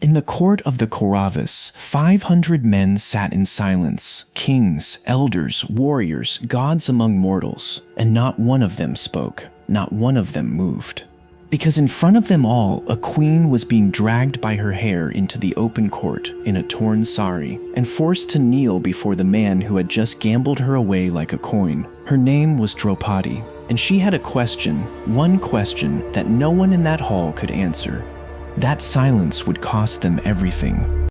In the court of the Kauravas, 500 men sat in silence, kings, elders, warriors, gods among mortals, and not one of them spoke, not one of them moved. Because in front of them all, a queen was being dragged by her hair into the open court in a torn sari and forced to kneel before the man who had just gambled her away like a coin. Her name was Draupadi, and she had a question, one question that no one in that hall could answer. That silence would cost them everything.